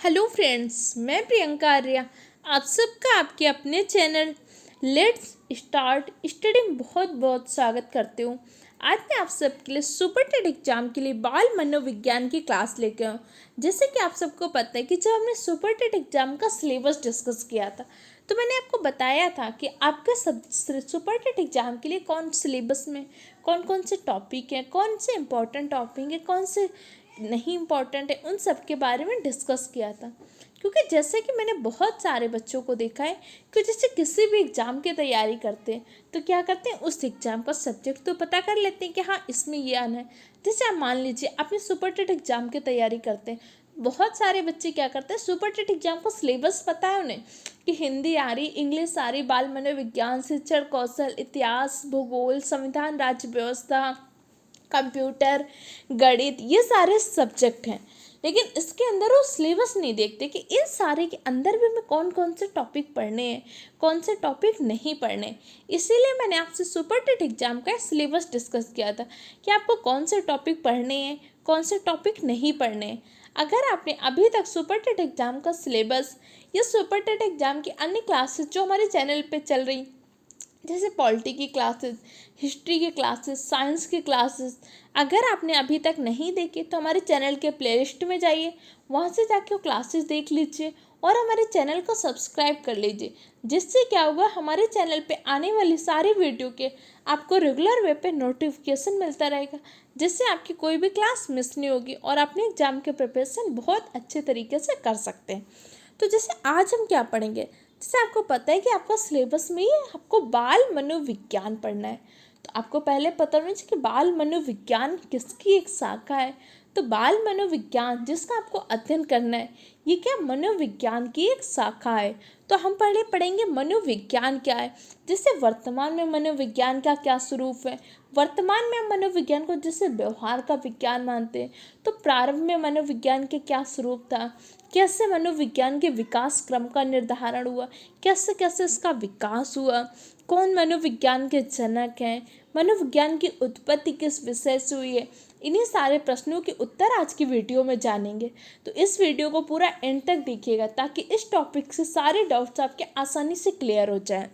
Hello friends, मैं प्रियंका आर्या आप सबका आपके अपने चैनल लेट्स स्टार्ट स्टडी में बहुत बहुत स्वागत करती हूँ। आज मैं आप सबके लिए सुपर टेट एग्जाम के लिए बाल मनोविज्ञान की क्लास लेके आऊँ। जैसे कि आप सबको पता है कि जब हमने सुपर टेट एग्जाम का सिलेबस डिस्कस किया था तो मैंने आपको बताया था कि आपके सब सुपर टेट एग्जाम के लिए कौन सिलेबस में कौन कौन से टॉपिक हैं, कौन से इंपॉर्टेंट टॉपिक हैं, कौन से नहीं इम्पॉर्टेंट है, उन सब के बारे में डिस्कस किया था। क्योंकि जैसे कि मैंने बहुत सारे बच्चों को देखा है कि जैसे किसी भी एग्ज़ाम की तैयारी करते हैं तो क्या करते हैं, उस एग्ज़ाम का सब्जेक्ट तो पता कर लेते हैं कि हाँ इसमें ये आना है। जैसे आप मान लीजिए अपने सुपर टेट एग्ज़ाम की तैयारी करते हैं, बहुत सारे बच्चे क्या करते हैं, सुपर टेट एग्ज़ाम का सिलेबस पता है उन्हें कि हिंदी आ रही, इंग्लिश आ रही, बाल मनोविज्ञान, शिक्षण कौशल, इतिहास, भूगोल, संविधान, राज्य व्यवस्था, कंप्यूटर, गणित, ये सारे सब्जेक्ट हैं। लेकिन इसके अंदर वो सिलेबस नहीं देखते कि इन सारे के अंदर भी हमें कौन कौन से टॉपिक पढ़ने हैं, कौन से टॉपिक नहीं पढ़ने। इसीलिए मैंने आपसे सुपर टेट एग्जाम का सिलेबस डिस्कस किया था कि आपको कौन से टॉपिक पढ़ने हैं, कौन से टॉपिक नहीं पढ़ने हैं। अगर आपने अभी तक सुपर टेट एग्जाम का सिलेबस या सुपर टेट एग्जाम की अन्य क्लासेस जो हमारे चैनल पे चल रही, जैसे पॉलिटी की क्लासेस, हिस्ट्री की क्लासेस, साइंस की क्लासेस, अगर आपने अभी तक नहीं देखी तो हमारे चैनल के प्लेलिस्ट में जाइए, वहाँ से जाके वो क्लासेस देख लीजिए और हमारे चैनल को सब्सक्राइब कर लीजिए। जिससे क्या होगा, हमारे चैनल पे आने वाली सारी वीडियो के आपको रेगुलर वे पे नोटिफिकेशन मिलता रहेगा, जिससे आपकी कोई भी क्लास मिस नहीं होगी और अपने एग्जाम के प्रिपरेशन बहुत अच्छे तरीके से कर सकते हैं। तो जैसे आज हम क्या पढ़ेंगे, जैसे आपको पता है कि आपका सिलेबस में ही आपको बाल मनोविज्ञान पढ़ना है। तो आपको पहले पता होना चाहिए कि बाल मनोविज्ञान किसकी एक शाखा है। तो बाल मनोविज्ञान जिसका आपको अध्ययन करना है, ये क्या मनोविज्ञान की एक शाखा है। तो हम पहले पढ़ेंगे मनोविज्ञान क्या है, जैसे वर्तमान में मनोविज्ञान का क्या स्वरूप है। वर्तमान में हम मनोविज्ञान को जैसे व्यवहार का विज्ञान मानते हैं, तो प्रारंभ में मनोविज्ञान के क्या स्वरूप था, कैसे मनोविज्ञान के विकास क्रम का निर्धारण हुआ, कैसे कैसे इसका विकास हुआ, कौन मनोविज्ञान के जनक हैं, मनोविज्ञान की उत्पत्ति किस विषय से हुई है। इन्हीं सारे प्रश्नों के उत्तर आज की वीडियो में जानेंगे। तो इस वीडियो को पूरा एंड तक देखिएगा ताकि इस टॉपिक से सारे डाउट्स आपके आसानी से क्लियर हो जाए।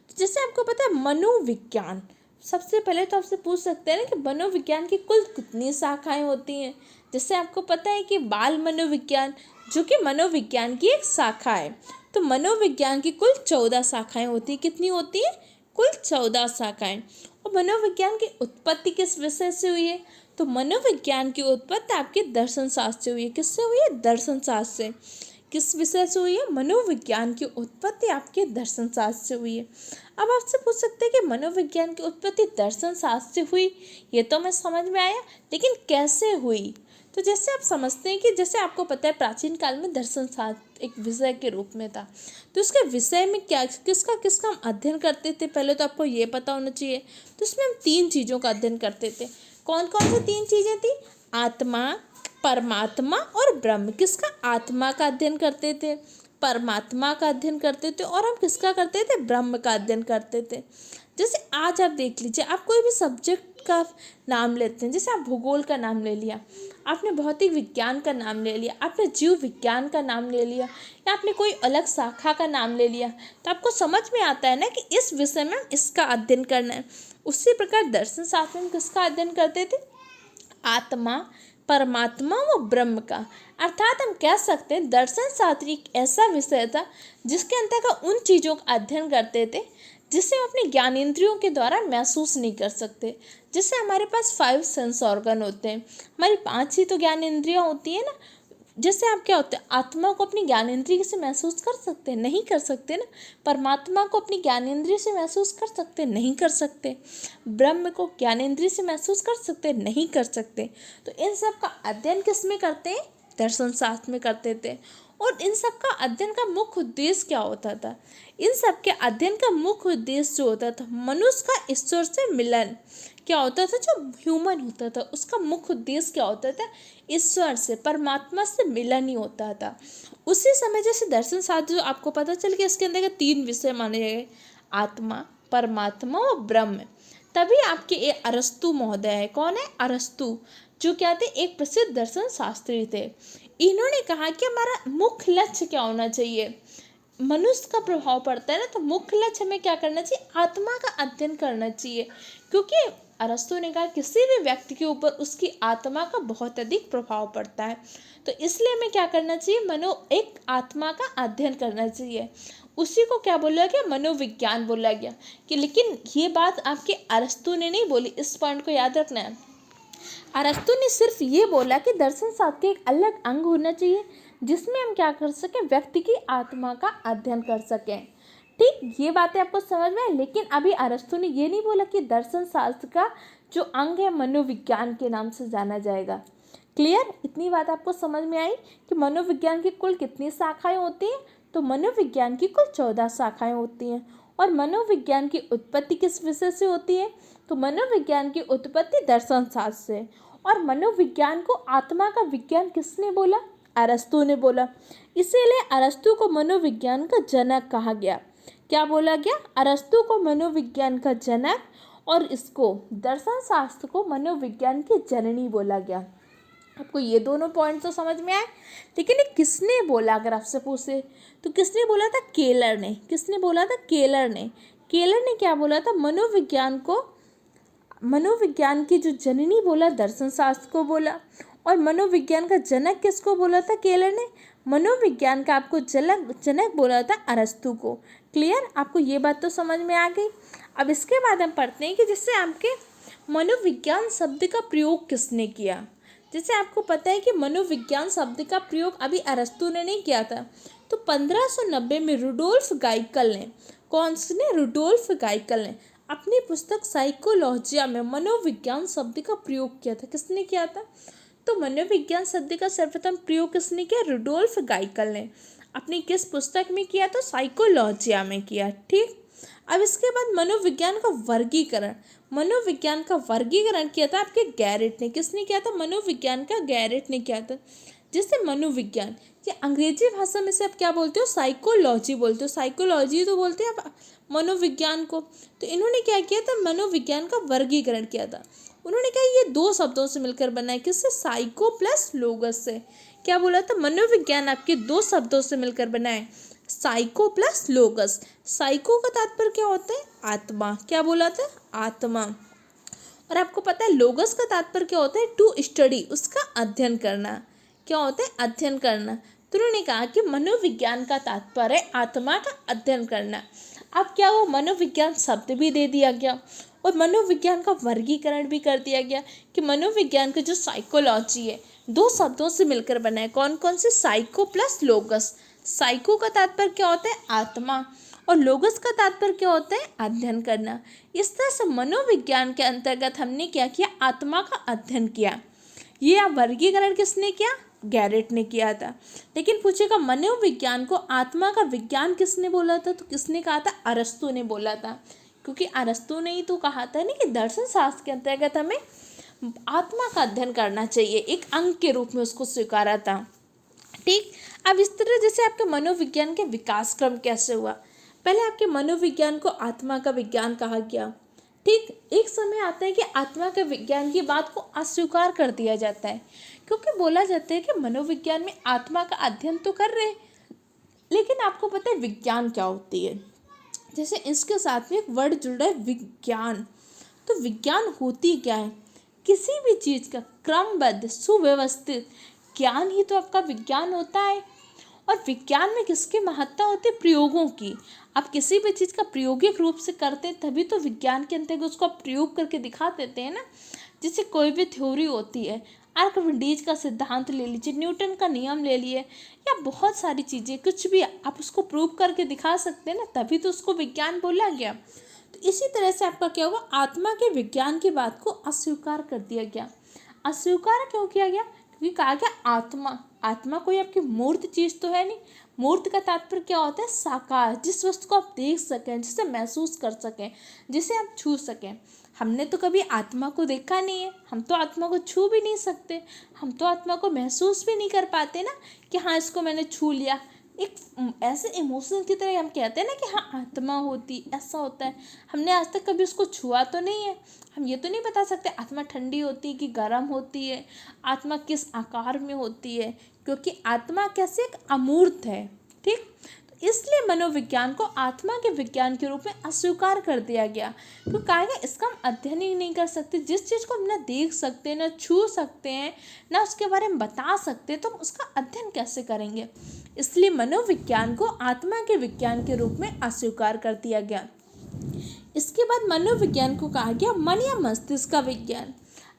तो जैसे आपको पता है मनोविज्ञान, सबसे पहले तो आपसे पूछ सकते हैं ना कि मनोविज्ञान की कुल कितनी शाखाएं होती हैं। जैसे आपको पता है कि बाल मनोविज्ञान जो कि मनोविज्ञान की एक शाखा है, तो मनोविज्ञान की कुल 14 शाखाएं होती हैं। कितनी होती हैं? कुल 14 शाखाएं। और मनोविज्ञान की उत्पत्ति किस विषय से हुई है? तो मनोविज्ञान की उत्पत्ति आपके दर्शन शास्त्र से हुई है। किससे हुई है? दर्शन शास्त्र से। किस विषय से हुई है? मनोविज्ञान की उत्पत्ति आपके दर्शन शास्त्र से हुई है। अब आपसे पूछ सकते हैं कि मनोविज्ञान की उत्पत्ति दर्शन शास्त्र से हुई, ये तो मैं समझ में आया, लेकिन कैसे हुई? तो जैसे आप समझते हैं कि जैसे आपको पता है प्राचीन काल में दर्शन शास्त्र एक विषय के रूप में था, तो उसके विषय में क्या किसका किसका हम अध्ययन करते थे, पहले तो आपको ये पता होना चाहिए। तो इसमें हम 3 चीज़ों का अध्ययन करते थे। कौन कौन सी 3 चीज़ें थी? आत्मा, परमात्मा और ब्रह्म। किसका? आत्मा का अध्ययन करते थे, परमात्मा का अध्ययन करते थे और हम किसका करते थे? ब्रह्म का अध्ययन करते थे। जैसे आज आप देख लीजिए, आप कोई भी सब्जेक्ट का नाम लेते हैं, जैसे आप भूगोल का नाम ले लिया, आपने भौतिक विज्ञान का नाम ले लिया, आपने जीव विज्ञान का नाम ले लिया, या आपने कोई अलग शाखा का नाम ले लिया, तो आपको समझ में आता है ना कि इस विषय में इसका अध्ययन करना है। उसी प्रकार दर्शन शास्त्र में किसका अध्ययन करते थे? आत्मा, परमात्मा व ब्रह्म का। अर्थात हम कह सकते हैं दर्शन शास्त्र एक ऐसा विषय था जिसके अंतर्गत उन चीज़ों का अध्ययन करते थे जिसे हम अपने ज्ञानेंद्रियों के द्वारा महसूस नहीं कर सकते। जैसे हमारे पास 5 सेंस ऑर्गन होते हैं, हमारी 5 ही तो ज्ञानेंद्रियाँ होती है ना। जैसे आप क्या होते हैं, आत्मा को अपनी ज्ञानेंद्रिय से महसूस कर सकते हैं? नहीं कर सकते ना। परमात्मा को अपनी ज्ञानेंद्रिय से महसूस कर सकते हैं? नहीं कर सकते। ब्रह्म को ज्ञानेंद्रिय से महसूस कर सकते हैं? नहीं कर सकते। तो इन सब का अध्ययन किस में करते हैं? दर्शन शास्त्र में करते थे। और इन सब का अध्ययन का मुख्य उद्देश्य क्या होता था? इन सब के अध्ययन का मुख्य उद्देश्य जो होता था, मनुष्य का ईश्वर से मिलन क्या होता था। जो ह्यूमन होता था उसका मुख्य उद्देश्य क्या होता था? ईश्वर से, परमात्मा से मिलन ही होता था। उसी समय जैसे दर्शन शास्त्र जो आपको पता चल गया, इसके अंदर के 3 विषय माने गए, आत्मा, परमात्मा और ब्रह्म। तभी आपके ये अरस्तु महोदय है। कौन है? अरस्तु। जो क्या थे, एक प्रसिद्ध दर्शन शास्त्री थे। इन्होंने कहा कि हमारा मुख्य लक्ष्य क्या होना चाहिए। मनुष्य का प्रभाव पड़ता है ना, तो मुख्य लक्ष्य हमें क्या करना चाहिए, आत्मा का अध्ययन करना चाहिए। क्योंकि अरस्तु ने कहा किसी भी व्यक्ति के ऊपर उसकी आत्मा का बहुत अधिक प्रभाव पड़ता है, तो इसलिए हमें क्या करना चाहिए, एक आत्मा का अध्ययन करना चाहिए। उसी को क्या बोला गया, मनोविज्ञान बोला गया। कि लेकिन ये बात आपके अरस्तु ने नहीं बोली, इस पॉइंट को याद रखना है। अरस्तु ने सिर्फ ये बोला कि दर्शन शास्त्र के एक अलग अंग होना चाहिए जिसमें हम क्या कर सकें, व्यक्ति की आत्मा का अध्ययन कर सकें। ठीक, ये बातें आपको समझ में आई। लेकिन अभी अरस्तु ने ये नहीं बोला कि दर्शन शास्त्र का जो अंग है मनोविज्ञान के नाम से जाना जाएगा। क्लियर, इतनी बात आपको समझ में आई कि मनोविज्ञान की कुल कितनी शाखाएं होती हैं। तो मनोविज्ञान की कुल 14 शाखाएं होती हैं। और मनोविज्ञान की उत्पत्ति किस विषय से होती है, तो मनोविज्ञान की उत्पत्ति दर्शन शास्त्र से। और मनोविज्ञान को आत्मा का विज्ञान किसने बोला, अरस्तु ने बोला। इसीलिए अरस्तु को मनोविज्ञान का जनक कहा गया। क्या बोला गया, अरस्तु को मनोविज्ञान का जनक और इसको दर्शन शास्त्र को मनोविज्ञान की जननी बोला गया। आपको ये दोनों पॉइंट तो समझ में आए। लेकिन ये किसने बोला, अगर आपसे पूछे तो किसने बोला था, केलर ने। किसने बोला था, केलर ने। केलर ने क्या बोला था, मनोविज्ञान की जो जननी बोला दर्शन शास्त्र को बोला। और मनोविज्ञान का जनक किसको बोला था, केलर ने। मनोविज्ञान का आपको जनक बोला था अरस्तु को। क्लियर, आपको ये बात तो समझ में आ गई। अब इसके बाद हम पढ़ते हैं कि जैसे आपके मनोविज्ञान शब्द का प्रयोग किसने किया। जैसे आपको पता है कि मनोविज्ञान शब्द का प्रयोग अभी अरस्तु ने नहीं किया था, तो 1590 में रुडोल्फ गाइकल ने, कौन से, रुडोल्फ गाइकल ने अपनी पुस्तक साइकोलॉजिया में मनोविज्ञान शब्द का प्रयोग किया था। किसने किया था, तो मनोविज्ञान शब्द का सर्वप्रथम प्रयोग किसने किया, रुडोल्फ गाइकल ने। अपनी किस पुस्तक में किया, तो साइकोलॉजिया में किया। ठीक, अब इसके बाद मनोविज्ञान का वर्गीकरण किया था आपके गैरेट ने। किसने किया था, मनोविज्ञान का गैरेट ने किया था। जैसे मनोविज्ञान, ये अंग्रेजी भाषा में से आप क्या बोलते हो, साइकोलॉजी बोलते हो। साइकोलॉजी तो बोलते हैं आप मनोविज्ञान को। तो इन्होंने क्या किया था, मनोविज्ञान का वर्गीकरण किया था। उन्होंने कहा ये 2 शब्दों से मिलकर बना है। किससे, साइको प्लस लोगस से। क्या बोला था, मनोविज्ञान आपके 2 शब्दों से मिलकर बना है, साइको प्लस लोगस। साइको का तात्पर्य क्या होता है, आत्मा। क्या बोला था, आत्मा। और आपको पता है लोगस का तात्पर्य क्या होता है, टू स्टडी, उसका अध्ययन करना। क्या होता है, अध्ययन करना। तो उन्होंने कहा कि मनोविज्ञान का तात्पर्य है आत्मा का अध्ययन करना। अब क्या हुआ, मनोविज्ञान शब्द भी दे दिया गया और मनोविज्ञान का वर्गीकरण भी कर दिया गया कि मनोविज्ञान का जो साइकोलॉजी है 2 शब्दों से मिलकर बना है। कौन कौन से, साइको प्लस लोगस। साइको का तात्पर्य क्या होता है, आत्मा, और लोगस का तात्पर्य क्या होता है, अध्ययन करना। इस तरह से मनोविज्ञान के अंतर्गत हमने क्या किया, आत्मा का अध्ययन किया। ये वर्गीकरण किसने किया, गैरेट ने किया था। लेकिन पूछेगा मनोविज्ञान को आत्मा का विज्ञान किसने बोला था, तो किसने कहा था, अरस्तु ने बोला था। क्योंकि अरस्तु ने ही तो कहा था ना कि दर्शन शास्त्र के अंतर्गत हमें आत्मा का अध्ययन करना चाहिए, एक अंग के रूप में उसको स्वीकारा था। ठीक, अब इस तरह जैसे आपके मनोविज्ञान के विकास क्रम कैसे हुआ। पहले आपके मनोविज्ञान को आत्मा का विज्ञान कहा गया। ठीक, एक समय आता है कि आत्मा के विज्ञान की बात को अस्वीकार कर दिया जाता है, क्योंकि बोला जाता है कि मनोविज्ञान में आत्मा का अध्ययन तो कर रहे हैं, लेकिन आपको पता है विज्ञान क्या होती है। जैसे इसके साथ में एक वर्ड जुड़ा है, विज्ञान। तो विज्ञान होती क्या है, किसी भी चीज़ का क्रमबद्ध सुव्यवस्थित ज्ञान ही तो आपका विज्ञान होता है। और विज्ञान में किसकी महत्ता होती है, प्रयोगों की। आप किसी भी चीज़ का प्रायोगिक रूप से करते हैं तभी तो विज्ञान के अंतर्गत उसको आप प्रयोग करके दिखा देते हैं ना। जैसे कोई भी थ्योरी होती है, आर्किमिडीज का सिद्धांत ले लीजिए, न्यूटन का नियम ले लिए, या बहुत सारी चीज़ें, कुछ भी आप उसको प्रूव करके दिखा सकते हैं ना, तभी तो उसको विज्ञान बोला गया। तो इसी तरह से आपका क्या हुआ, आत्मा के विज्ञान की बात को अस्वीकार कर दिया गया। अस्वीकार क्यों किया गया, क्योंकि कहा गया आत्मा कोई आपकी मूर्त चीज़ तो है नहीं। मूर्त का तात्पर्य क्या होता है, साकार, जिस वस्तु को आप देख सकें, जिसे महसूस कर सकें, जिसे आप छू सकें। हमने तो कभी आत्मा को देखा नहीं है, हम तो आत्मा को छू भी नहीं सकते, हम तो आत्मा को महसूस भी नहीं कर पाते ना कि हाँ इसको मैंने छू लिया। एक ऐसे इमोशन की तरह हम कहते हैं ना कि हाँ आत्मा होती, ऐसा होता है। हमने आज तक कभी उसको छुआ तो नहीं है, हम ये तो नहीं बता सकते आत्मा ठंडी होती है कि गर्म होती है, आत्मा किस आकार में होती है, क्योंकि आत्मा कैसे एक अमूर्त है। ठीक, तो इसलिए मनोविज्ञान को आत्मा के विज्ञान के रूप में अस्वीकार कर दिया गया, क्योंकि कहा गया इसका हम अध्ययन ही नहीं कर सकते। जिस चीज़ को हम ना देख सकते, ना छू सकते हैं, ना उसके बारे में बता सकते, तो हम उसका अध्ययन कैसे करेंगे। इसलिए मनोविज्ञान को आत्मा के विज्ञान के रूप में अस्वीकार कर दिया गया। इसके बाद मनोविज्ञान को कहा गया मन या मस्तिष्क का विज्ञान।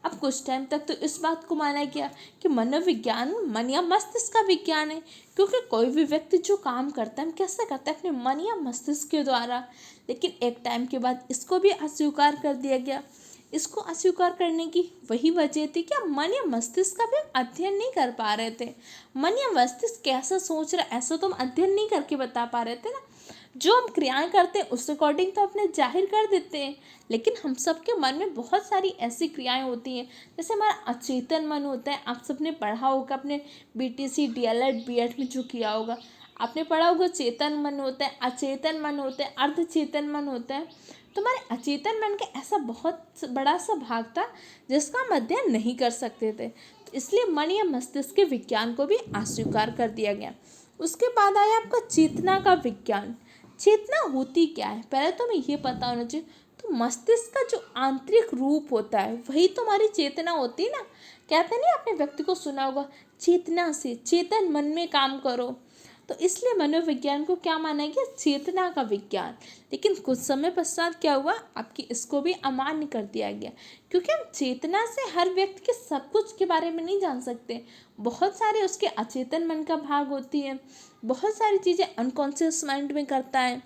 अब कुछ टाइम तक तो इस बात को माना गया कि मनोविज्ञान मन या मस्तिष्क का विज्ञान है, क्योंकि कोई भी व्यक्ति जो काम करता है हम कैसे करते हैं, अपने मन या मस्तिष्क के द्वारा। लेकिन एक टाइम के बाद इसको भी अस्वीकार कर दिया गया। इसको अस्वीकार करने की वही वजह थी कि हम मन या मस्तिष्क का भी अध्ययन नहीं कर पा रहे थे। मन या मस्तिष्क कैसा सोच रहा है ऐसा तो हम अध्ययन नहीं करके बता पा रहे थे ना। जो हम क्रियाएं करते हैं उस अकॉर्डिंग तो अपने जाहिर कर देते हैं, लेकिन हम सबके मन में बहुत सारी ऐसी क्रियाएं होती हैं, जैसे हमारा अचेतन मन होता है। आप सबने पढ़ा होगा अपने BTC DLED BEd में जो किया होगा, आपने पढ़ा होगा चेतन मन होता है, अचेतन मन होता है, अर्धचेतन मन होता है। तो हमारे अचेतन मन का ऐसा बहुत बड़ा सा भाग था जिसका हम अध्ययन नहीं कर सकते थे, तो इसलिए मन या मस्तिष्क के विज्ञान को भी अस्वीकार कर दिया गया। उसके बाद आया आपका चेतना का विज्ञान। चेतना होती क्या है, पहले तो हमें ये पता होना चाहिए। तो मस्तिष्क का जो आंतरिक रूप होता है वही तो हमारी चेतना होती है ना। कहते नहीं, आपने व्यक्ति को सुना होगा, चेतना से चेतन मन में काम करो। तो इसलिए मनोविज्ञान को क्या माना गया, चेतना का विज्ञान। लेकिन कुछ समय पश्चात क्या हुआ, आपकी इसको भी अमान्य कर दिया गया, क्योंकि हम चेतना से हर व्यक्ति के सब कुछ के बारे में नहीं जान सकते। बहुत सारे उसके अचेतन मन का भाग होती है, बहुत सारी चीज़ें अनकॉन्शियस माइंड में करता है।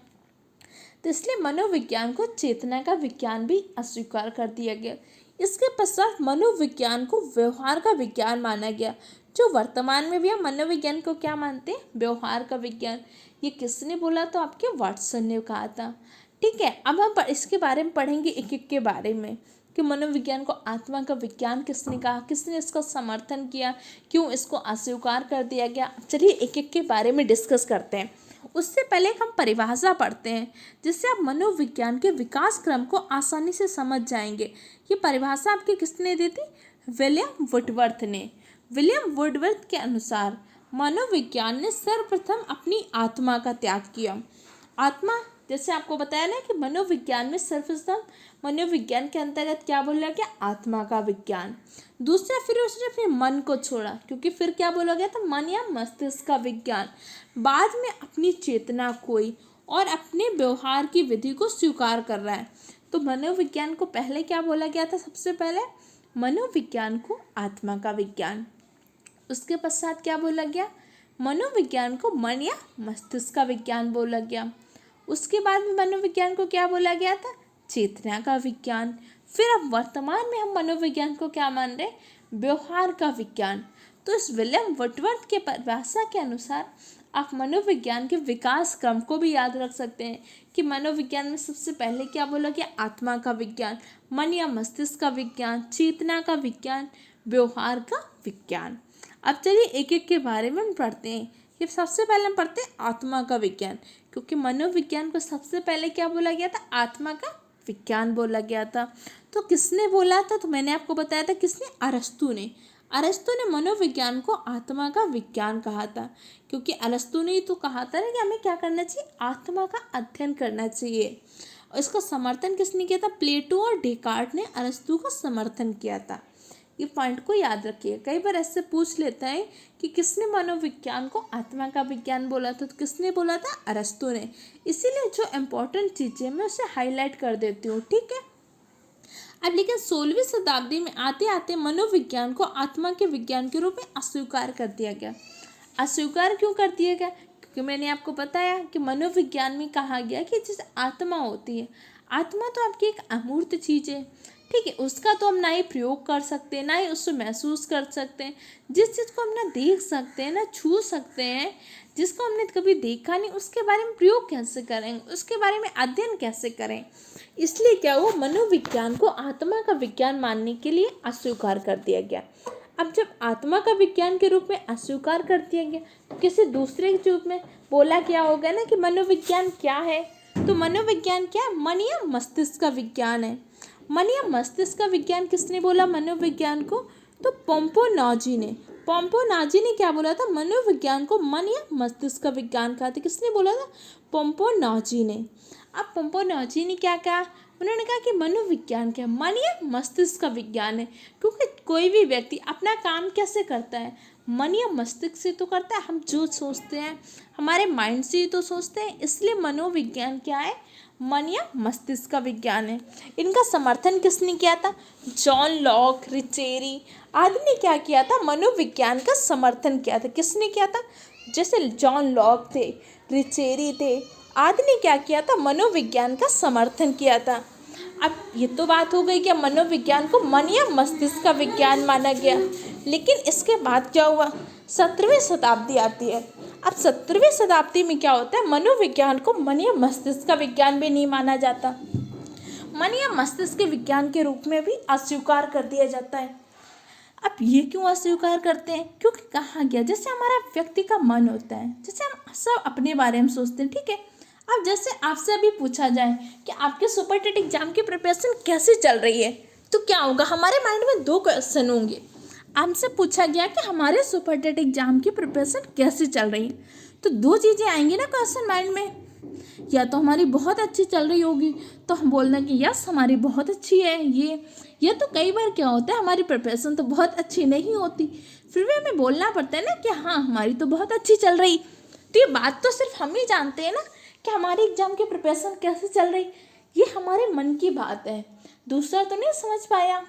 तो इसलिए मनोविज्ञान को चेतना का विज्ञान भी अस्वीकार कर दिया गया। इसके पश्चात मनोविज्ञान को व्यवहार का विज्ञान माना गया, जो वर्तमान में भी हम मनोविज्ञान को क्या मानते हैं, व्यवहार का विज्ञान। ये किसने बोला, तो आपके वाटसन ने कहा था। ठीक है, अब हम इसके बारे में पढ़ेंगे एक एक के बारे में कि मनोविज्ञान को आत्मा का विज्ञान किसने कहा, किसने इसका समर्थन किया, क्यों इसको अस्वीकार कर दिया गया। चलिए एक एक के बारे में डिस्कस करते हैं। उससे पहले हम परिभाषा पढ़ते हैं, जिससे आप मनोविज्ञान के विकास क्रम को आसानी से समझ जाएंगे। ये परिभाषा आपके किसने दी थी, विलियम वुडवर्थ ने। विलियम वुडवर्थ के अनुसार मनोविज्ञान ने सर्वप्रथम अपनी आत्मा का त्याग किया। आत्मा, जैसे आपको बताया ना कि मनोविज्ञान में सर्वप्रथम मनोविज्ञान के अंतर्गत क्या बोला गया, आत्मा का विज्ञान। दूसरा, फिर उसने अपने मन को छोड़ा, क्योंकि फिर क्या बोला गया था, मन या मस्तिष्क का विज्ञान। बाद में अपनी चेतना खोई और अपने व्यवहार की विधि को स्वीकार कर रहा है। तो मनोविज्ञान को पहले क्या बोला गया था, सबसे पहले मनोविज्ञान को आत्मा का विज्ञान। उसके पश्चात क्या बोला गया, मनोविज्ञान को मन या मस्तिष्क का विज्ञान बोला गया। उसके बाद में मनोविज्ञान को क्या बोला गया था, चेतना का विज्ञान। फिर अब वर्तमान में हम मनोविज्ञान को क्या मान रहे, व्यवहार का विज्ञान। तो इस विलियम वुडवर्थ के परिभाषा के अनुसार आप मनोविज्ञान के विकास क्रम को भी याद रख सकते हैं कि मनोविज्ञान में सबसे पहले क्या बोला गया, आत्मा का विज्ञान, मन या मस्तिष्क का विज्ञान, चेतना का विज्ञान, व्यवहार का विज्ञान। अब चलिए एक एक के बारे में हम पढ़ते हैं। ये सबसे पहले हम पढ़ते हैं आत्मा का विज्ञान, क्योंकि मनोविज्ञान को सबसे पहले क्या बोला गया था, आत्मा का विज्ञान बोला गया था। तो किसने बोला था, तो मैंने आपको बताया था किसने, अरस्तु ने। अरस्तु ने मनोविज्ञान को आत्मा का विज्ञान कहा था, क्योंकि अरस्तु ने ही तो कहा था ना कि हमें क्या करना चाहिए, आत्मा का अध्ययन करना चाहिए। और इसका समर्थन किसने किया था, प्लेटो और डेकार्ट ने अरस्तु का समर्थन किया था। ये पॉइंट को याद रखिए, कई बार ऐसे पूछ लेता है कि किसने मनोविज्ञान को आत्मा का विज्ञान बोला था, तो किसने बोला था, अरस्तु ने। इसीलिए जो इम्पोर्टेंट चीज़ें मैं उसे हाईलाइट कर देती हूँ, ठीक है। अब लेकिन 16वीं शताब्दी में आते आते मनोविज्ञान को आत्मा के विज्ञान के रूप में अस्वीकार कर दिया गया। अस्वीकार क्यों कर दिया गया, क्योंकि मैंने आपको बताया कि मनोविज्ञान में कहा गया कि जैसे आत्मा होती है, आत्मा तो आपकी एक अमूर्त चीज़ है, ठीक है। उसका तो हम ना ही प्रयोग कर सकते हैं, ना ही उसको महसूस कर सकते हैं। जिस चीज़ को हम ना देख सकते हैं, ना छू सकते हैं, जिसको हमने कभी देखा नहीं, उसके बारे में प्रयोग कैसे करेंगे, उसके बारे में अध्ययन कैसे करें। इसलिए क्या हुआ, मनोविज्ञान को आत्मा का विज्ञान मानने के लिए अस्वीकार कर दिया गया। अब जब आत्मा का विज्ञान के रूप में अस्वीकार कर दिया गया तो किसी दूसरे के रूप में बोला क्या होगा ना कि मनोविज्ञान क्या है। तो मनोविज्ञान क्या है? मन या मस्तिष्क का विज्ञान है। मन या मस्तिष्क का विज्ञान किसने बोला मनोविज्ञान को? तो पोम्पोनाजी ने। पोम्पोनाजी ने क्या बोला था? मनोविज्ञान को मन या मस्तिष्क का विज्ञान कहा था। किसने बोला था? पोम्पोनाजी ने। अब पोम्पोनाजी ने क्या कहा? उन्होंने कहा कि मनोविज्ञान क्या? मन या मस्तिष्क का विज्ञान है। क्योंकि कोई भी व्यक्ति अपना काम कैसे करता है? मन या मस्तिष्क से तो करता है। हम जो सोचते हैं हमारे माइंड से ही तो सोचते हैं। इसलिए मनोविज्ञान क्या है? मन या मस्तिष्क का विज्ञान है। इनका समर्थन किसने किया था? जॉन लॉक, रिचेरी आदि ने क्या किया था? मनोविज्ञान का समर्थन किया था। किसने किया था? जैसे जॉन लॉक थे, रिचेरी थे आदि ने क्या किया था? मनोविज्ञान का समर्थन किया था। अब ये तो बात हो गई कि मनोविज्ञान को मन या मस्तिष्क का विज्ञान माना गया। लेकिन इसके बाद क्या हुआ? 17वीं शताब्दी आती है। अब 17वीं शताब्दी में क्या होता है? मनोविज्ञान को मन या मस्तिष्क का विज्ञान भी नहीं माना जाता। मन या मस्तिष्क के विज्ञान के रूप में भी अस्वीकार कर दिया जाता है। अब ये क्यों अस्वीकार करते हैं? क्योंकि कहा गया जैसे हमारा व्यक्ति का मन होता है, जैसे हम सब अपने बारे में सोचते हैं, ठीक है। अब जैसे आपसे अभी पूछा जाए कि आपके सुपर टेट एग्जाम की प्रिपरेशन कैसी चल रही है, तो क्या होगा? हमारे माइंड में दो क्वेश्चन होंगे। हमसे पूछा गया कि हमारे सुपर टेट एग्जाम की प्रिपरेशन कैसी चल रही है, तो दो चीज़ें आएंगी ना क्वेश्चन माइंड में। या तो हमारी बहुत अच्छी चल रही होगी तो हम बोलना कि यस हमारी बहुत अच्छी है ये। या तो कई बार क्या होता है हमारी प्रिपरेशन तो बहुत अच्छी नहीं होती, फिर भी हमें बोलना पड़ता है ना कि हाँ हमारी तो बहुत अच्छी चल रही। तो ये बात तो सिर्फ हम ही जानते हैं ना कि हमारी एग्जाम की प्रिपरेशन कैसे चल रही। ये हमारे मन की बात है, दूसरा तो नहीं समझ पाया।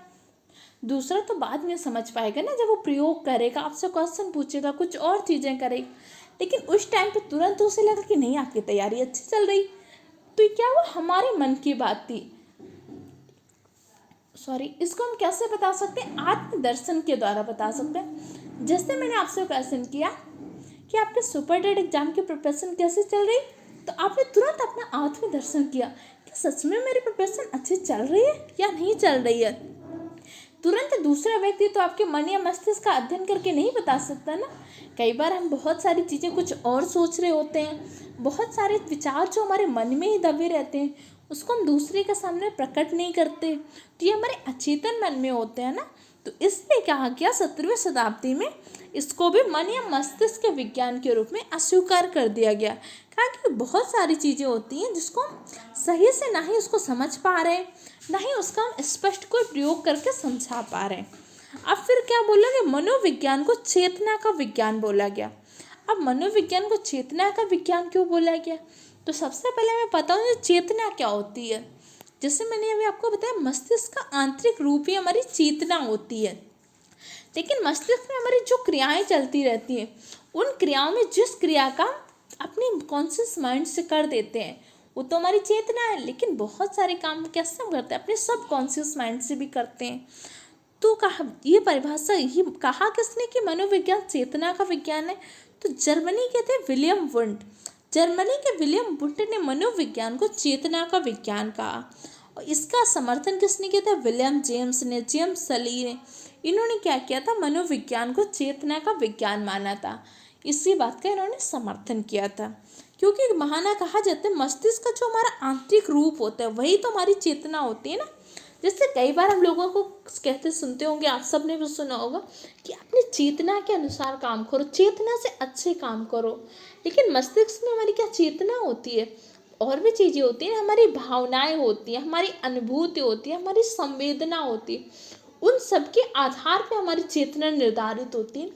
दूसरा तो बाद में समझ पाएगा ना, जब वो प्रयोग करेगा, आपसे क्वेश्चन पूछेगा, कुछ और चीज़ें करेगा। लेकिन उस टाइम पे तुरंत उसे लगा कि नहीं आपकी तैयारी अच्छी चल रही, तो ये क्या हुआ? हमारे मन की बात थी। सॉरी, इसको हम कैसे बता सकते हैं? आत्मदर्शन के द्वारा बता सकते हैं। जैसे मैंने आपसे क्वेश्चन किया कि आपके सुपर टेट एग्जाम की प्रिपरेशन कैसे चल रही, तो आपने तुरंत अपना आत्मदर्शन किया कि सच में मेरी प्रिपरेशन अच्छी चल रही है या नहीं चल रही है। तुरंत दूसरा व्यक्ति तो आपके मन या मस्तिष्क का अध्ययन करके नहीं बता सकता ना। कई बार हम बहुत सारी चीज़ें कुछ और सोच रहे होते हैं, बहुत सारे विचार जो हमारे मन में ही दबे रहते हैं उसको हम दूसरे के सामने प्रकट नहीं करते, तो ये हमारे अचेतन मन में होते हैं ना। तो इसलिए कहा गया 17वीं शताब्दी में इसको भी मन या मस्तिष्क के विज्ञान के रूप में अस्वीकार कर दिया गया। कहा कि बहुत सारी चीज़ें होती हैं जिसको हम सही से ना ही उसको समझ पा रहे हैं, ना ही उसका हम स्पष्ट कोई प्रयोग करके समझा पा रहे हैं। अब फिर क्या बोला गया? मनोविज्ञान को चेतना का विज्ञान बोला गया। अब मनोविज्ञान को चेतना का विज्ञान क्यों बोला गया? तो सबसे पहले मैं बताऊँ चेतना क्या होती है। जैसे मैंने अभी आपको बताया मस्तिष्क का आंतरिक रूप ही हमारी चेतना होती है। लेकिन मस्तिष्क में हमारी जो क्रियाएं चलती रहती हैं, उन क्रियाओं में जिस क्रिया का अपने कॉन्शियस माइंड से कर देते हैं वो तो हमारी चेतना है। लेकिन बहुत सारे काम कैसे हम करते हैं? अपने सब कॉन्शियस माइंड से भी करते हैं। तो कहा ये परिभाषा ये कहा किसने कि मनोविज्ञान चेतना का विज्ञान है? तो जर्मनी के थे विलियम वुंड। जर्मनी के विलियम वुंड ने मनोविज्ञान को चेतना का विज्ञान कहा। और इसका समर्थन किसने किया था? विलियम जेम्स ने, जेम्स सली ने। इन्होंने क्या किया था? मनोविज्ञान को चेतना का विज्ञान माना था। इसी बात का इन्होंने समर्थन किया था, क्योंकि महाना कहा जाता है मस्तिष्क का जो हमारा आंतरिक रूप होता है वही तो हमारी चेतना होती है ना। जैसे कई बार हम लोगों को कहते सुनते होंगे, आप सब ने भी सुना होगा कि अपनी चेतना के अनुसार काम करो, चेतना से अच्छे काम करो। लेकिन मस्तिष्क में हमारी क्या चेतना होती है? और भी चीज़ें होती हैं, हमारी भावनाएं होती हैं, हमारी अनुभूति होती है, हमारी संवेदना होती है। उन सब के आधार पर हमारी चेतना निर्धारित होती है।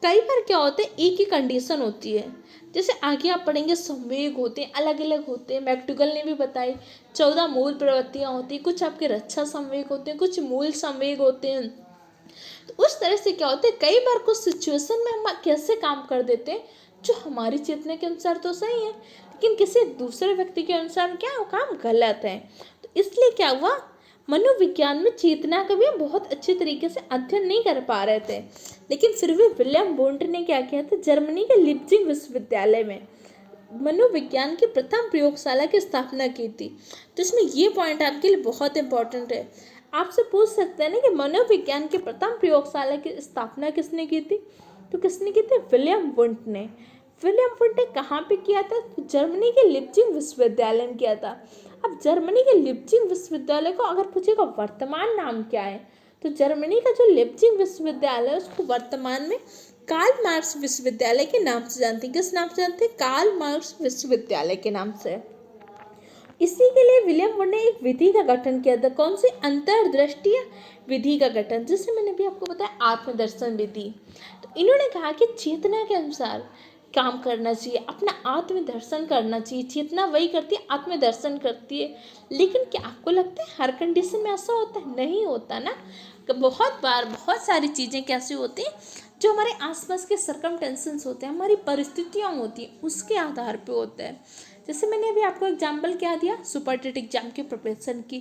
कई बार क्या होता है एक ही कंडीशन होती है, जैसे आगे आप पढ़ेंगे संवेग होते हैं, अलग अलग होते हैं। मैक्डुगल ने भी बताई 14 मूल प्रवृत्तियाँ होती हैं, कुछ आपके रक्षा संवेग होते हैं, कुछ मूल संवेग होते हैं। तो उस तरह से क्या होता है कई बार कुछ सिचुएशन में हम कैसे काम कर देते हैं जो हमारी चेतना के अनुसार तो सही है, लेकिन किसी दूसरे व्यक्ति के अनुसार क्या वो काम गलत है। तो इसलिए क्या हुआ, मनोविज्ञान में चेतना का भी हम बहुत अच्छे तरीके से अध्ययन नहीं कर पा रहे थे। लेकिन फिर भी विलियम वुंड ने क्या किया था, जर्मनी के लिप्जिग विश्वविद्यालय में मनोविज्ञान की प्रथम प्रयोगशाला की स्थापना की थी। तो इसमें ये पॉइंट आपके लिए बहुत इंपॉर्टेंट है। आपसे पूछ सकते हैं ना कि मनोविज्ञान की प्रथम प्रयोगशाला की स्थापना किसने की थी? तो किसने की थी? विलियम वुंट ने। विलियम वुंट ने कहाँ पे किया था? तो जर्मनी के लिप्जिंग विश्वविद्यालय में किया था। अब जर्मनी के लिप्जिंग विश्वविद्यालय को अगर पूछेगा वर्तमान नाम क्या है, तो जर्मनी का जो लिप्जिंग विश्वविद्यालय है उसको वर्तमान में कार्ल मार्क्स विश्वविद्यालय के नाम से जानते हैं। किस नाम से जानते हैं? कार्ल मार्क्स विश्वविद्यालय के नाम से। इसी के लिए विलियम वुड ने एक विधि का गठन किया था। कौन सी? अंतर्दृष्टि विधि का गठन, जिसे मैंने भी आपको बताया आत्मदर्शन विधि। तो इन्होंने कहा कि चेतना के अनुसार काम करना चाहिए, अपना आत्मदर्शन करना चाहिए। चेतना वही करती है, आत्मदर्शन करती है। लेकिन क्या आपको लगता है हर कंडीशन में ऐसा होता है? नहीं होता ना। बहुत बार बहुत सारी चीज़ें कैसी होती हैं, जो हमारे आसपास के सर्कमटेंसेस होते हैं, हमारी परिस्थितियाँ होती हैं, उसके आधार पे होता है। जैसे मैंने अभी आपको एग्जाम्पल क्या दिया, सुपर टेट एग्जाम के प्रिपरेशन की।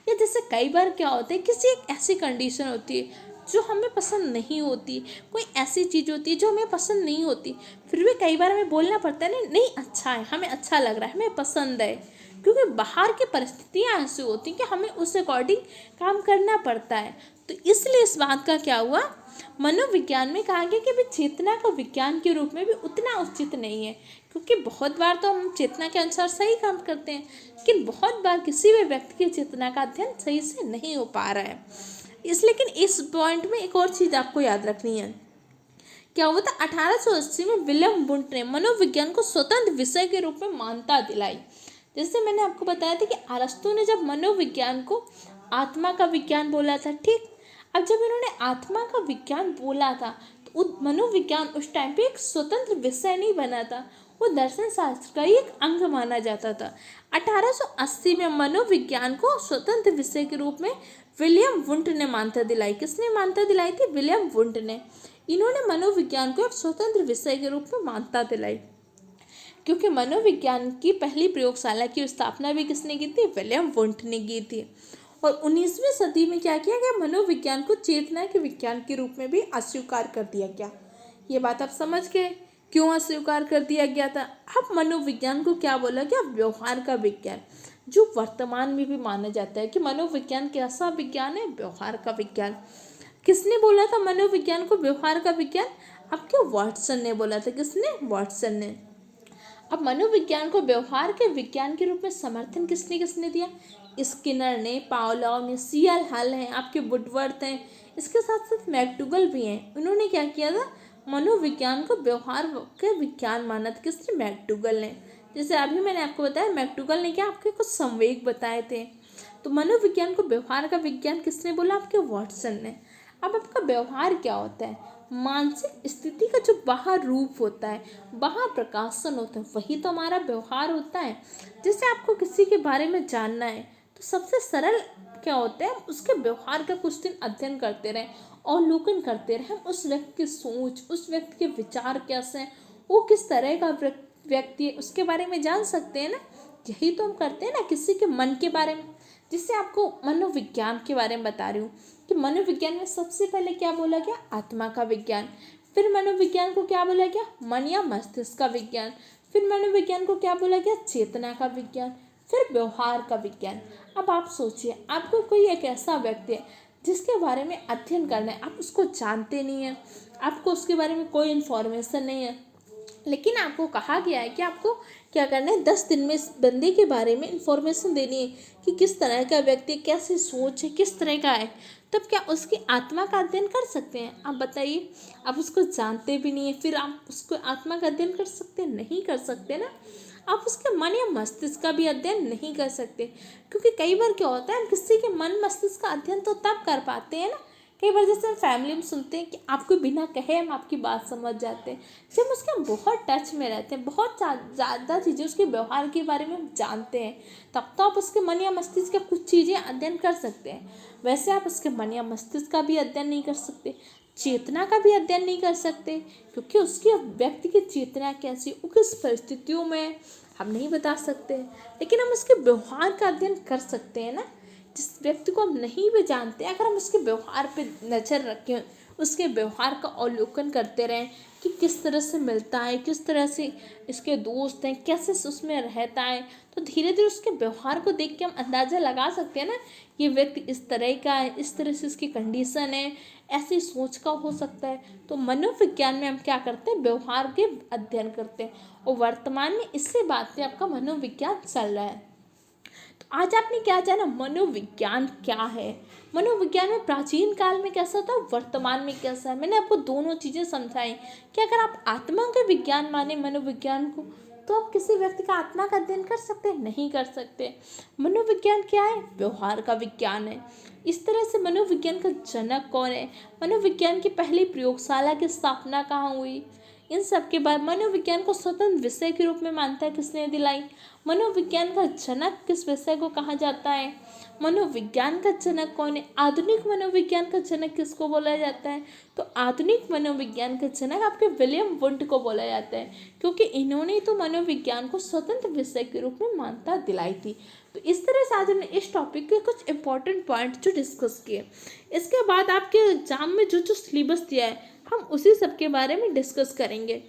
या जैसे कई बार क्या होता है, किसी एक ऐसी कंडीशन होती है जो हमें पसंद नहीं होती, कोई ऐसी चीज़ होती है जो हमें पसंद नहीं होती, फिर भी कई बार हमें बोलना पड़ता है नहीं नहीं अच्छा है, हमें अच्छा लग रहा है, हमें पसंद है। क्योंकि बाहर की परिस्थितियाँ ऐसी होती हैं कि हमें उस अकॉर्डिंग काम करना पड़ता है। तो इसलिए इस बात का क्या हुआ, मनोविज्ञान में कहा गया कि भाई चेतना का विज्ञान के रूप में भी उतना उचित नहीं है। क्योंकि बहुत बार तो हम चेतना के अनुसार सही काम करते हैं, लेकिन बहुत बार किसी भी व्यक्ति की चेतना का अध्ययन सही से नहीं हो पा रहा है। लेकिन इस पॉइंट में एक और चीज़ आपको याद रखनी है। क्या हुआ था? 1880 में विलियम वुंट ने मनोविज्ञान को स्वतंत्र विषय के रूप में मान्यता दिलाई। जैसे मैंने आपको बताया था कि अरस्तु ने जब मनोविज्ञान को आत्मा का विज्ञान बोला था, ठीक। अब जब इन्होंने आत्मा का विज्ञान बोला था, तो मनोविज्ञान उस टाइम पे एक स्वतंत्र विषय नहीं बना था, वो दर्शन शास्त्र का ही एक अंग माना जाता था। 1880 में मनोविज्ञान को स्वतंत्र विषय के रूप में विलियम वुंट ने मान्यता दिलाई। किसने मान्यता दिलाई थी? विलियम वुंट ने। इन्होंने मनोविज्ञान को एक स्वतंत्र विषय के रूप में मान्यता दिलाई। क्योंकि मनोविज्ञान की पहली प्रयोगशाला की स्थापना भी किसने की थी? विलियम वुंट ने की थी। और 19वीं सदी में क्या किया गया? मनोविज्ञान को चेतना के विज्ञान के रूप में भी अस्वीकार कर दिया गया। ये बात आप समझ गए क्यों अस्वीकार कर दिया गया था? अब मनोविज्ञान को क्या बोला गया? व्यवहार का विज्ञान, जो वर्तमान में भी माना जाता है कि मनोविज्ञान कैसा विज्ञान है? व्यवहार का विज्ञान। किसने बोला था मनोविज्ञान को व्यवहार का विज्ञान? आपके वाटसन ने बोला था। किसने? वाटसन ने। अब मनोविज्ञान को व्यवहार के विज्ञान के रूप में समर्थन किसने किसने दिया? स्किनर ने, पावलोव ने, सीएल हल हैं, आपके वुडवर्थ हैं, इसके साथ साथ मैकडूगल भी हैं। उन्होंने क्या किया था? मनोविज्ञान को व्यवहार के विज्ञान माना था। किसने? मैकडूगल ने। जैसे अभी मैंने आपको बताया, मैकडूगल ने क्या आपके कुछ संवेग बताए थे। तो मनोविज्ञान को व्यवहार का विज्ञान किसने बोला? आपके वाटसन ने। अब आपका व्यवहार क्या होता है? मानसिक स्थिति का जो बाहर रूप होता है, बाहर प्रकाशन होता है, वही तो हमारा व्यवहार होता है। जैसे आपको किसी के बारे में जानना है, तो सबसे सरल क्या होता है? उसके व्यवहार का कुछ दिन अध्ययन करते रहें, अवलोकन करते रहें, उस व्यक्ति की सोच, उस व्यक्ति के विचार कैसे हैं, वो किस तरह का व्यक्ति है, उसके बारे में जान सकते हैं ना। यही तो हम करते हैं ना किसी के मन के बारे में। जिससे आपको मनोविज्ञान के बारे में बता रही हूँ कि मनोविज्ञान में सबसे पहले क्या बोला गया? आत्मा का विज्ञान। फिर मनोविज्ञान को क्या बोला गया? मन या मस्तिष्क का विज्ञान। फिर मनोविज्ञान को क्या बोला गया? चेतना का विज्ञान। फिर व्यवहार का विज्ञान। अब आप सोचिए, आपको कोई एक ऐसा व्यक्ति है जिसके बारे में अध्ययन करना है, आप उसको जानते नहीं हैं, आपको उसके बारे में कोई इन्फॉर्मेशन नहीं है, लेकिन आपको कहा गया है कि आपको क्या करना है? 10 दिन में इस बंदे के बारे में इंफॉर्मेशन देनी है कि किस तरह का व्यक्ति, कैसी सोच है, किस तरह का है। तब क्या उसकी आत्मा का अध्ययन कर सकते हैं? आप बताइए। आप उसको जानते भी नहीं है, फिर आप उसको आत्मा का अध्ययन कर सकते हैं? नहीं कर सकते ना। आप उसके मन या मस्तिष्क का भी अध्ययन नहीं कर सकते। क्योंकि कई बार क्या होता है, हम किसी के मन मस्तिष्क का अध्ययन तो तब कर पाते हैं ना, कई बार जैसे हम फैमिली में सुनते हैं कि आपको बिना कहे हम आपकी बात समझ जाते हैं। जब उसके हम बहुत टच में रहते हैं, बहुत ज़्यादा चीज़ें उसके व्यवहार के बारे में हम जानते हैं, तब तो आप उसके मन या मस्तिष्क का कुछ चीज़ें अध्ययन कर सकते हैं। वैसे आप उसके मन या मस्तिष्क का भी अध्ययन नहीं कर सकते, चेतना का भी अध्ययन नहीं कर सकते, क्योंकि उसकी व्यक्ति की चेतना कैसी, वो किस परिस्थितियों में, हम नहीं बता सकते। लेकिन हम उसके व्यवहार का अध्ययन कर सकते हैं ना। जिस व्यक्ति को हम नहीं भी जानते, अगर हम उसके व्यवहार पे नज़र रखें, उसके व्यवहार का अवलोकन करते रहें कि किस तरह से मिलता है, किस तरह से इसके दोस्त हैं, कैसे उसमें रहता है। तो धीरे धीरे उसके व्यवहार को देख के हम अंदाज़ा लगा सकते हैं ना, ये व्यक्ति इस तरह का है, इस तरह से इसकी कंडीशन है, ऐसी सोच का हो सकता है। तो मनोविज्ञान में हम क्या करते हैं, व्यवहार के अध्ययन करते हैं, और वर्तमान में इससे बात पे आपका मनोविज्ञान चल रहा है। तो आज आपने क्या जाना, मनोविज्ञान क्या है, मनोविज्ञान में प्राचीन काल में कैसा था, वर्तमान में कैसा है। मैंने आपको दोनों चीज़ें समझाई कि अगर आप आत्मा के विज्ञान माने मनोविज्ञान को, तो आप किसी व्यक्ति का आत्मा का अध्ययन कर सकते हैं, नहीं कर सकते। मनोविज्ञान क्या है, व्यवहार का विज्ञान है। इस तरह से मनोविज्ञान का जनक कौन है, मनोविज्ञान की पहली प्रयोगशाला की स्थापना कहाँ हुई, इन सब के बाद मनोविज्ञान को स्वतंत्र विषय के रूप में मान्यता किसने दिलाई, मनोविज्ञान का जनक किस विषय को कहा जाता है, मनोविज्ञान का जनक कौन है, आधुनिक मनोविज्ञान का जनक किसको बोला जाता है। तो आधुनिक मनोविज्ञान का जनक आपके विलियम वुंड को बोला जाता है, क्योंकि इन्होंने तो मनोविज्ञान को स्वतंत्र विषय के रूप में मान्यता दिलाई थी। तो इस तरह से आज हमने इस टॉपिक के कुछ इंपॉर्टेंट पॉइंट जो डिस्कस किए। इसके बाद आपके एग्जाम में जो जो सिलेबस दिया है, हम उसी सब के बारे में डिस्कस करेंगे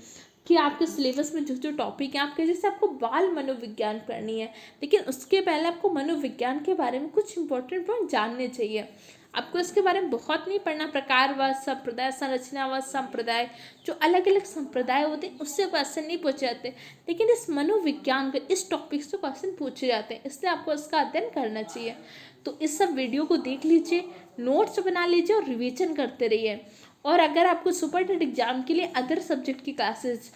कि आपके सिलेबस में जो जो टॉपिक है आपके, जैसे आपको बाल मनोविज्ञान पढ़नी है, लेकिन उसके पहले आपको मनोविज्ञान के बारे में कुछ इंपॉर्टेंट पॉइंट जानने चाहिए। आपको इसके बारे में बहुत नहीं पढ़ना, प्रकारवाद, संप्रदाय, संरचनावाद, संप्रदाय, जो अलग अलग संप्रदाय होते हैं उससे क्वेश्चन नहीं पूछे जाते, लेकिन इस मनोविज्ञान के इस टॉपिक से क्वेश्चन पूछे जाते हैं, इसलिए आपको इसका अध्ययन करना चाहिए। तो इस सब वीडियो को देख लीजिए, नोट्स बना लीजिए और रिवीजन करते रहिए। और अगर आपको सुपर टेट एग्जाम के लिए अदर सब्जेक्ट की क्लासेस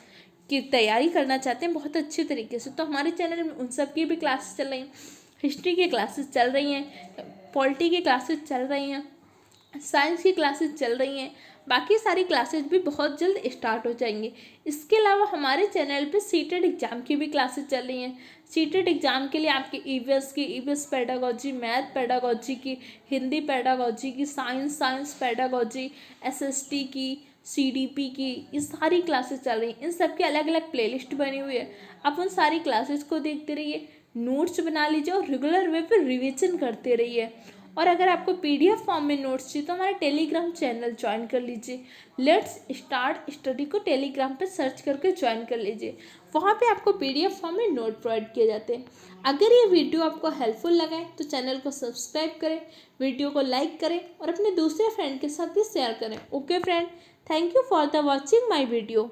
की तैयारी करना चाहते हैं बहुत अच्छे तरीके से, तो हमारे चैनल में उन सब की भी क्लासेस चल रही हैं। हिस्ट्री की क्लासेस चल रही हैं, पॉलिटी की क्लासेस चल रही हैं, साइंस की क्लासेस चल रही हैं, बाकी सारी क्लासेस भी बहुत जल्द स्टार्ट हो जाएंगी। इसके अलावा हमारे चैनल पे सीटेट एग्ज़ाम की भी क्लासेस चल रही हैं। सीटेट एग्ज़ाम के लिए आपके ईवीएस की, ईवीएस पेडागोजी, मैथ पेडागोजी की, हिंदी पेडागोजी की, साइंस पेडागोजी, एसएसटी की, सीडीपी की, ये सारी क्लासेस चल रही हैं। इन सब की अलग अलग प्लेलिस्ट बनी हुई है, आप उन सारी क्लासेस को देखते रहिए, नोट्स बना लीजिए और रेगुलर वे पर रिविजन करते रहिए। और अगर आपको पीडीएफ फॉर्म में नोट्स चाहिए तो हमारा टेलीग्राम चैनल ज्वाइन कर लीजिए। लेट्स स्टार्ट स्टडी को टेलीग्राम पे सर्च करके ज्वाइन कर लीजिए, वहाँ पे आपको पीडीएफ फॉर्म में नोट प्रोवाइड किए जाते हैं। अगर ये वीडियो आपको हेल्पफुल लगा है तो चैनल को सब्सक्राइब करें, वीडियो को लाइक करें और अपने दूसरे फ्रेंड के साथ भी शेयर करें। Okay friend, thank you for the watching my video.